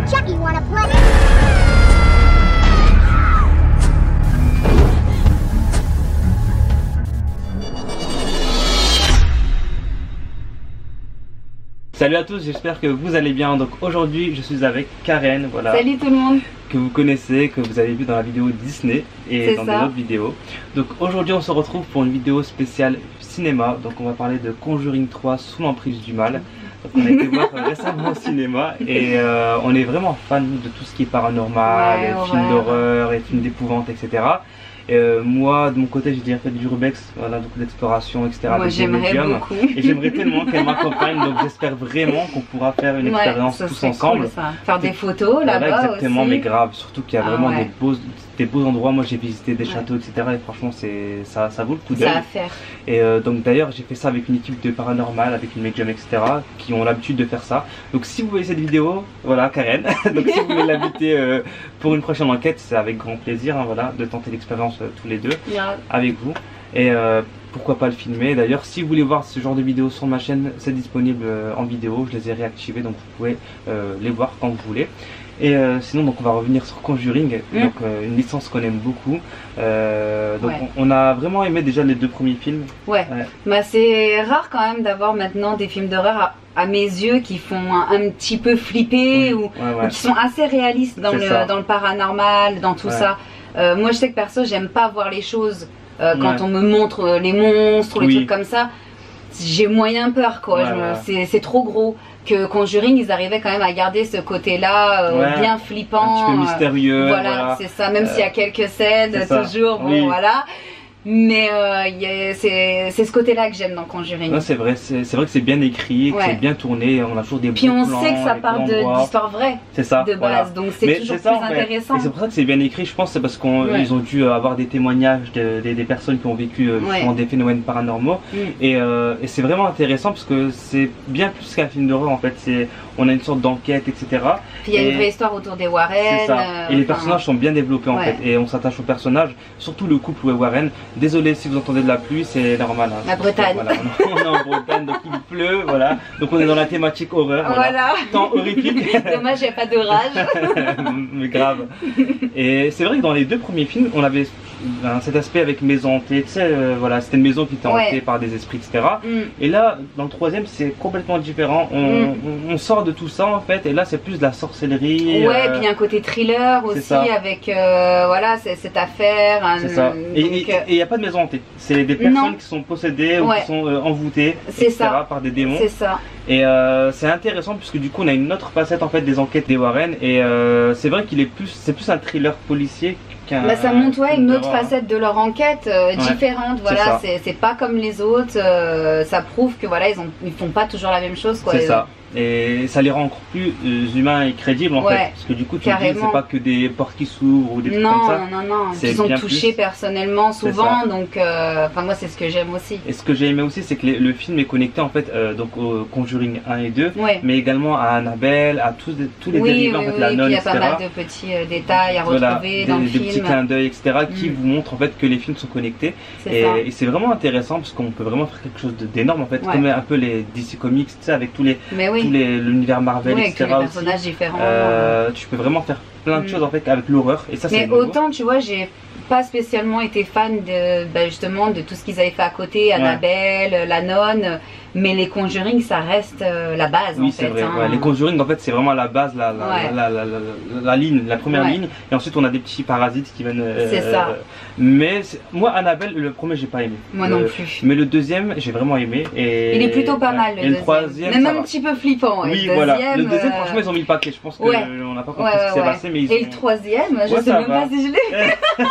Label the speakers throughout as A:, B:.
A: Chucky wanna play?
B: Salut à tous, j'espère que vous allez bien. Donc aujourd'hui je suis avec Karen, voilà.
C: Salut tout le monde.
B: Que vous connaissez, que vous avez vu dans la vidéo Disney et dans d'autres vidéos. Donc aujourd'hui on se retrouve pour une vidéo spéciale cinéma. Donc on va parler de Conjuring 3 sous l'emprise du mal. Donc on a été voir récemment au cinéma et on est vraiment fan de tout ce qui est paranormal, films d'horreur et films d'épouvante, etc. Moi de mon côté j'ai déjà fait du urbex, voilà, donc d'exploration, etc.
C: Moi j'aimerais beaucoup.
B: Et j'aimerais tellement qu'elle m'accompagne, donc j'espère vraiment qu'on pourra faire une expérience tous ensemble.
C: Cool, ça. Faire des photos là-bas
B: exactement,
C: aussi.
B: Mais grave, surtout qu'il y a vraiment des beaux endroits. Moi j'ai visité des châteaux, etc. Et franchement ça vaut le coup d'œil.
C: Ça à faire.
B: Et donc d'ailleurs j'ai fait ça avec une équipe de paranormal, avec une médium, etc. qui ont l'habitude de faire ça. Donc si vous voyez cette vidéo, voilà Karen. Donc si vous voulez l'inviter pour une prochaine enquête, c'est avec grand plaisir, hein, voilà, de tenter l'expérience tous les deux avec vous. Et pourquoi pas le filmer. D'ailleurs si vous voulez voir ce genre de vidéos sur ma chaîne, c'est disponible en vidéo, je les ai réactivées, donc vous pouvez les voir quand vous voulez. Et sinon donc on va revenir sur Conjuring, donc une licence qu'on aime beaucoup. Donc on a vraiment aimé déjà les deux premiers films.
C: Bah, c'est rare quand même d'avoir maintenant des films d'horreur à mes yeux qui font un petit peu flipper ou qui sont assez réalistes dans le paranormal, dans tout ça. Moi je sais que perso j'aime pas voir les choses quand on me montre les monstres ou les trucs comme ça. J'ai moyen peur quoi, c'est trop gros. Que Conjuring ils arrivaient quand même à garder ce côté là bien flippant,
B: un petit peu mystérieux,
C: voilà. C'est ça, même s'il y a quelques scènes toujours, bon voilà. Mais c'est ce côté là que j'aime dans Conjuring.
B: C'est vrai que c'est bien écrit, que c'est bien tourné, on a toujours des
C: puis
B: bons
C: on
B: plans,
C: sait que ça part d'histoires vraies de base, donc c'est toujours plus intéressant.
B: Et c'est pour ça que c'est bien écrit, je pense, c'est parce qu'ils ont dû avoir des témoignages des personnes qui ont vécu des phénomènes paranormaux. Et c'est vraiment intéressant parce que c'est bien plus qu'un film d'horreur en fait, on a une sorte d'enquête, etc.
C: Puis il y a une vraie histoire autour des Warren.
B: Et les personnages sont bien développés en fait, et on s'attache aux personnages, surtout le couple Warren. Désolé si vous entendez de la pluie, c'est normal. Hein,
C: la Bretagne.
B: Voilà, on est en Bretagne, donc il pleut, voilà. Donc on est dans la thématique horreur. Voilà. Temps horrifique.
C: Dommage, il n'y a pas d'orage.
B: Mais grave. Et c'est vrai que dans les deux premiers films, on avait cet aspect avec maison hantée, tu sais, voilà, c'était une maison qui était hantée par des esprits, etc. Et là, dans le troisième, c'est complètement différent. On sort de tout ça en fait, et là c'est plus de la sorcellerie.
C: Ouais, et puis il y a un côté thriller aussi avec voilà, cette affaire.
B: C'est ça. Et il n'y a pas de maison hantée. C'est des personnes qui sont possédées ou qui sont envoûtées, etc. par des démons.
C: C'est ça.
B: Et c'est intéressant puisque du coup on a une autre facette en fait des enquêtes des Warren, et c'est vrai qu'il est c'est plus un thriller policier.
C: Ça montre une autre facette de leur enquête différente, voilà, c'est pas comme les autres, ça prouve que voilà, ils font pas toujours la même chose quoi.
B: C'est ça. Et ça les rend encore plus humains et crédibles en fait, parce que du coup tu te dis c'est pas que des portes qui s'ouvrent ou des trucs comme ça.
C: Non, ils sont touchés personnellement souvent, donc enfin moi c'est ce que j'aime aussi.
B: Et ce que j'ai aimé aussi c'est que le film est connecté en fait donc au Conjuring 1 et 2, mais également à Annabelle, à tous les dérivés en fait, la nonne, etc.
C: Il y a pas mal de petits détails à retrouver dans le film.
B: Des petits clins d'œil, etc. qui vous montrent en fait que les films sont connectés, et c'est vraiment intéressant parce qu'on peut vraiment faire quelque chose d'énorme en fait, comme un peu les DC Comics, tu sais, avec tous l'univers Marvel, etc.
C: Avec tous les personnages différents.
B: Tu peux vraiment faire plein de choses en fait avec l'horreur, et ça c'est
C: nouveau. Autant tu vois, j'ai pas spécialement été fan de justement de tout ce qu'ils avaient fait à côté, Annabelle, la nonne, mais les Conjuring ça reste la base en fait.
B: Oui c'est vrai, les Conjuring en fait c'est vraiment la base, la ligne, la première ligne, et ensuite on a des petits parasites qui viennent.
C: C'est ça.
B: Mais moi Annabelle, le premier j'ai pas aimé.
C: Moi non plus.
B: Mais le deuxième j'ai vraiment aimé. Et
C: il est plutôt pas mal le deuxième.
B: Le troisième,
C: même un petit peu flippant.
B: Oui voilà, le deuxième franchement ils ont mis le paquet, je pense qu'on n'a pas compris ce qui s'est passé, mais
C: et le troisième, je sais même pas si je l'ai.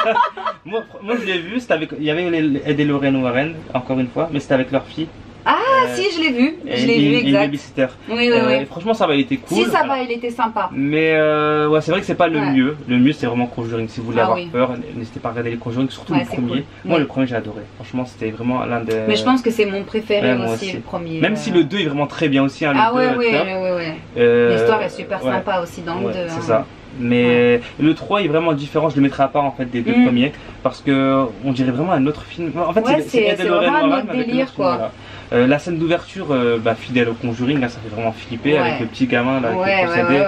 B: Moi je l'ai vu, c'était avec, il y avait Ed et Lorraine Warren, encore une fois, mais c'était avec leur fille.
C: Ah si, je l'ai vu, exact.
B: Babysitter.
C: Oui.
B: Franchement ça va, il était cool.
C: Si ça va, il était sympa.
B: Mais c'est vrai que c'est pas le mieux. Le mieux c'est vraiment Conjuring. Si vous voulez avoir peur, n'hésitez pas à regarder les Conjuring, surtout le premier. Cool. Moi le premier j'ai adoré. Franchement c'était vraiment l'un des.
C: Mais je pense que c'est mon préféré aussi, le premier.
B: Même si le 2 est vraiment très bien aussi. Hein,
C: l'histoire est super sympa aussi dans le 2.
B: C'est ça. Mais le 3 est vraiment différent, je le mettrai à part en fait des deux premiers, parce que on dirait vraiment un autre film. En fait
C: c'est vraiment un autre délire quoi.
B: La scène d'ouverture, fidèle au Conjuring, là ça fait vraiment flipper avec le petit gamin là qui est possédé.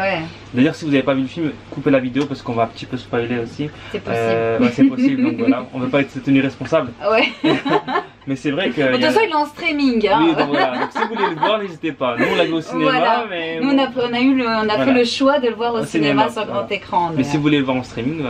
B: D'ailleurs, si vous n'avez pas vu le film, coupez la vidéo parce qu'on va un petit peu spoiler aussi.
C: C'est possible.
B: Ouais, c'est possible, donc voilà, on ne veut pas être tenu responsable.
C: Ouais.
B: Mais c'est vrai que.
C: De toute façon, il est en streaming. Hein.
B: Oui, donc voilà. Donc si vous voulez le voir, n'hésitez pas. Nous, on l'a vu au cinéma,
C: voilà.
B: mais.
C: Nous, on a fait le choix de le voir au cinéma sur grand écran.
B: Mais si vous voulez le voir en streaming,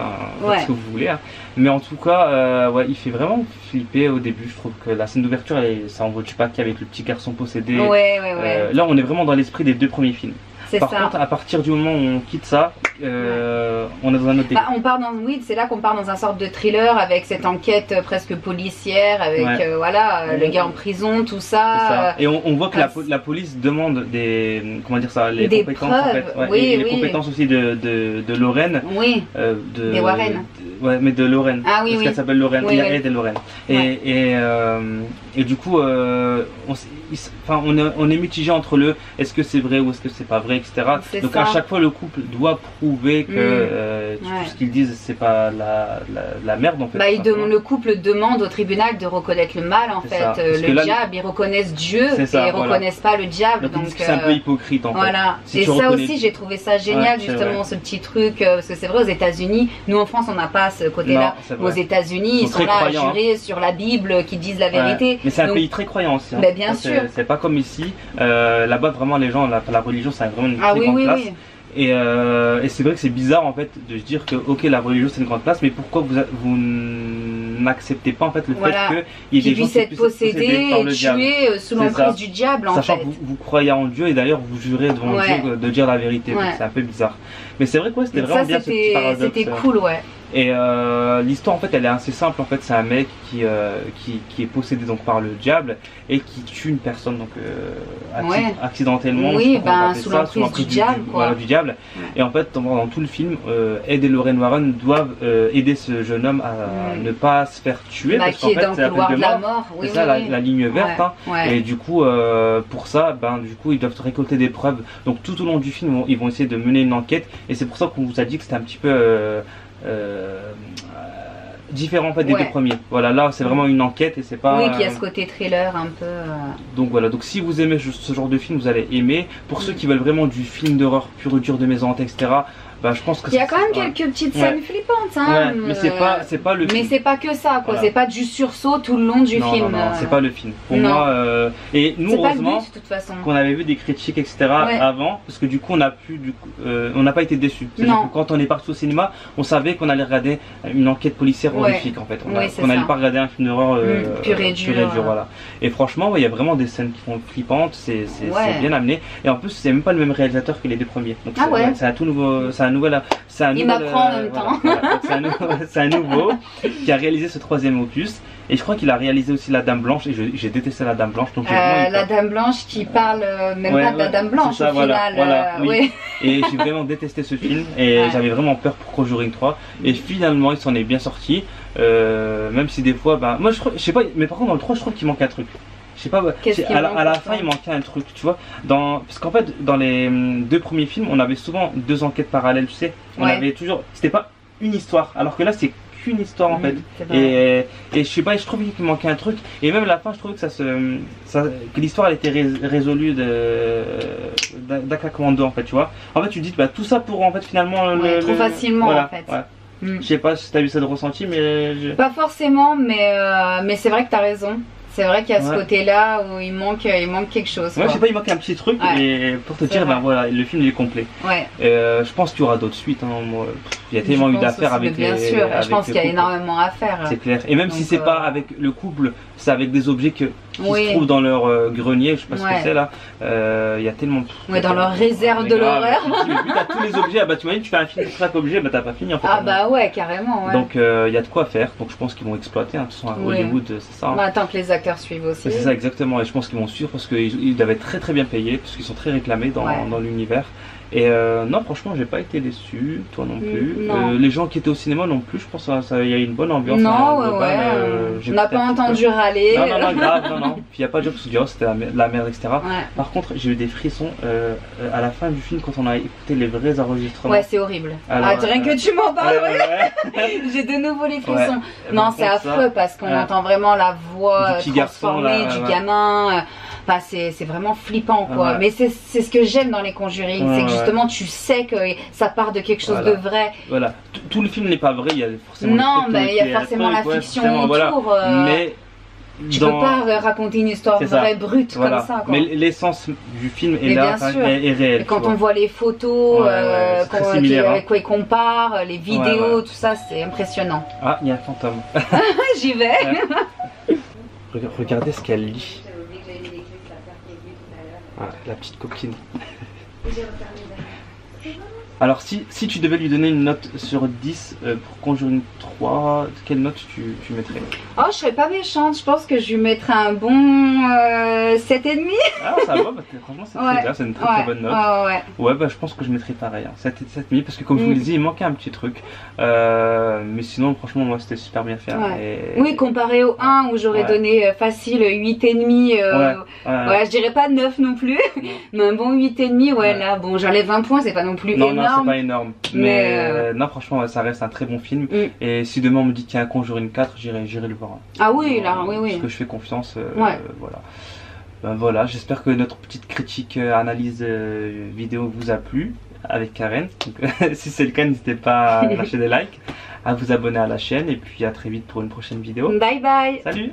B: faites ce que vous voulez. Hein. Mais en tout cas, ouais, il fait vraiment flipper au début. Je trouve que la scène d'ouverture, ça envoie du paquet avec le petit garçon possédé.
C: Ouais.
B: Là, on est vraiment dans l'esprit des 2 premiers films. Par contre, à partir du moment où on quitte ça, on est dans un autre délire.
C: On part oui, c'est là qu'on part dans un sorte de thriller avec cette enquête presque policière, avec le gars en prison, tout ça.
B: Et on voit que la police demande les compétences en fait. Les compétences aussi de Lorraine.
C: Oui. Des Warren.
B: Ouais, mais de Lorraine.
C: Ah oui,
B: parce qu'elle s'appelle Lorraine. Il y a Ed et Lorraine. Et du coup, on est mitigé entre est-ce que c'est vrai ou est-ce que c'est pas vrai, etc. Donc à chaque fois, le couple doit prouver que tout ce qu'ils disent, c'est pas la merde en fait.
C: Le couple demande au tribunal de reconnaître le mal en fait. Le diable, ils reconnaissent Dieu et ils reconnaissent pas le diable. Donc
B: c'est un peu hypocrite en fait.
C: Voilà. Et ça aussi, j'ai trouvé ça génial justement, ce petit truc. Parce que c'est vrai, aux États-Unis, nous en France, on n'a pas ce côté-là. Aux États-Unis, ils sont là à jurer sur la Bible qui disent la vérité.
B: Mais c'est un pays très croyant aussi.
C: Bien sûr.
B: C'est pas comme ici. Là-bas, vraiment, les gens, la religion, c'est vraiment une très grande place. Et c'est vrai que c'est bizarre en fait de se dire que ok, la religion c'est une grande place, mais pourquoi vous n'acceptez pas en fait le fait qu'il y ait des gens qui puissent être possédés par le diable,
C: sous l'emprise du diable en
B: sachant
C: fait.
B: que vous croyez en Dieu et d'ailleurs vous jurez devant Dieu de dire la vérité. C'est un peu bizarre. Mais c'est vrai que c'était vraiment bien ce petit paradoxe.
C: C'était cool, ouais.
B: Et l'histoire en fait elle est assez simple en fait, c'est un mec qui est possédé donc par le diable et qui tue une personne donc accidentellement.
C: Oui, sous l'emprise du diable quoi.
B: Voilà, du diable. Et en fait dans tout le film, Ed et Lorraine Warren doivent aider ce jeune homme à ne pas se faire tuer parce qu'en fait c'est la peine de mort. C'est ça la ligne verte. Et du coup pour ça du coup ils doivent récolter des preuves. Donc tout au long du film ils vont essayer de mener une enquête et c'est pour ça qu'on vous a dit que c'était un petit peu différent en fait des 2 premiers. Voilà, là c'est vraiment une enquête et c'est pas.
C: Oui, qui a ce côté thriller un peu.
B: Donc voilà, donc si vous aimez ce genre de film, vous allez aimer. Pour ceux qui veulent vraiment du film d'horreur pur et dur de maison hantée, etc. Je pense que
C: il y a quand même quelques petites scènes flippantes, hein.
B: Mais c'est pas le film.
C: Mais c'est pas que ça, quoi. C'est pas du sursaut tout le long du film.
B: Non, c'est pas le film. Pour moi, et nous heureusement qu'on avait vu des critiques, etc. avant, parce que du coup on n'a pas été déçus. C'est-à-dire que quand on est parti au cinéma, on savait qu'on allait regarder une enquête policière horrifique en fait. On n'allait pas regarder un film d'horreur
C: pur et dur.
B: Voilà. Et franchement, il y a vraiment des scènes qui font flippantes. C'est bien amené. Et en plus, c'est même pas le même réalisateur que les 2 premiers. Donc c'est un tout nouveau.
C: Il m'apprend en même temps.
B: C'est un nouveau qui a réalisé ce 3e opus. Et je crois qu'il a réalisé aussi La Dame Blanche. Et j'ai détesté La Dame Blanche. Donc
C: la Dame Blanche qui parle même pas de la Dame Blanche
B: ça,
C: au final.
B: Oui. Et j'ai vraiment détesté ce film. Et j'avais vraiment peur pour Conjuring 3. Et finalement, il s'en est bien sorti. Même si des fois, moi je sais pas. Mais par contre, dans le 3, je trouve qu'il manque un truc. Je sais pas, à la fin il manquait un truc, tu vois. Parce qu'en fait, dans les 2 premiers films, on avait souvent 2 enquêtes parallèles, tu sais. On avait toujours. C'était pas une histoire, alors que là, c'est qu'une histoire en fait. Et je sais pas, je trouvais qu'il manquait un truc. Et même à la fin, je trouvais que l'histoire elle était résolue d'un claquement de doigts en fait, tu vois. En fait, tu te dis, tout ça pour en fait finalement.
C: Trop facilement en fait.
B: Je sais pas si t'as eu ça de ressenti, mais.
C: Pas forcément, mais c'est vrai que t'as raison. C'est vrai qu'il y a ce côté-là où il manque quelque chose.
B: Ouais, je sais pas, il manque un petit truc, et pour te dire, voilà, le film il est complet. Je pense qu'il y aura d'autres suites. Il y a tellement eu d'affaires avec les.
C: Bien sûr, je pense qu'il y a énormément à faire.
B: C'est clair. Et même si c'est pas avec le couple, c'est avec des objets qui se trouvent dans leur grenier, je sais pas ce que c'est là. Il y a tellement.
C: Dans leur réserve de l'horreur.
B: Mais vu t'as tous les objets, tu imagines, tu fais un film de chaque objet, t'as pas fini en fait.
C: Ouais, carrément.
B: Donc il y a de quoi faire. Donc je pense qu'ils vont exploiter. De toute façon, à Hollywood, c'est ça.
C: Tant que les acteurs suivent aussi.
B: C'est ça exactement, et je pense qu'ils vont suivre parce qu'ils doivent être très bien payés, parce qu'ils sont très réclamés dans l'univers. Et non, franchement, j'ai pas été déçu, toi non plus. Les gens qui étaient au cinéma non plus, je pense qu'il y a une bonne ambiance.
C: Non, on n'a pas entendu râler.
B: Non, grave, non. Puis il n'y a pas de joke, parce que c'était la merde, etc. Par contre, j'ai eu des frissons à la fin du film quand on a écouté les vrais enregistrements.
C: Ouais, c'est horrible. Rien que tu m'en parles, j'ai de nouveau les frissons. Non, c'est affreux parce qu'on entend vraiment la voix transformée du gamin. Enfin, c'est vraiment flippant, quoi. Mais c'est ce que j'aime dans les Conjuring, c'est que justement tu sais que ça part de quelque chose de vrai.
B: Voilà, tout le film n'est pas vrai, il y a forcément
C: non, mais il y a forcément la fiction autour. Mais tu peux pas raconter une histoire vraie, brute comme ça, quoi.
B: Mais l'essence du film est là, est réelle.
C: Et quand on voit les photos, avec quoi ils comparent, les vidéos, tout ça, c'est impressionnant.
B: Ah, il y a un fantôme.
C: J'y vais.
B: Regardez ce qu'elle lit. Ah, la petite coquine. Alors si tu devais lui donner une note sur 10 pour Conjuring 3, quelle note tu mettrais?
C: Oh, je serais pas méchante, je pense que je lui mettrais un bon 7,5.
B: Ah ça va, parce que franchement c'est très bien, c'est une très bonne note. Ouais, bah je pense que je mettrais pareil, 7,5 parce que comme je vous le disais, il manquait un petit truc. Mais sinon franchement moi c'était super bien fait.
C: Oui, comparé au 1 où j'aurais donné facile 8,5. Je dirais pas 9 non plus, mais un bon 8,5, là bon j'enlève 20 points, c'est pas non plus énorme.
B: Non, c'est pas énorme. Mais non, franchement, ça reste un très bon film. Et si demain on me dit qu'il y a un Conjuring 4, j'irai le voir.
C: Ah oui, là, oui.
B: Parce que je fais confiance. Voilà. Ben voilà, j'espère que notre petite critique, analyse vidéo vous a plu avec Karen. Donc, si c'est le cas, n'hésitez pas à lâcher des likes, à vous abonner à la chaîne. Et puis à très vite pour une prochaine vidéo.
C: Bye bye.
B: Salut.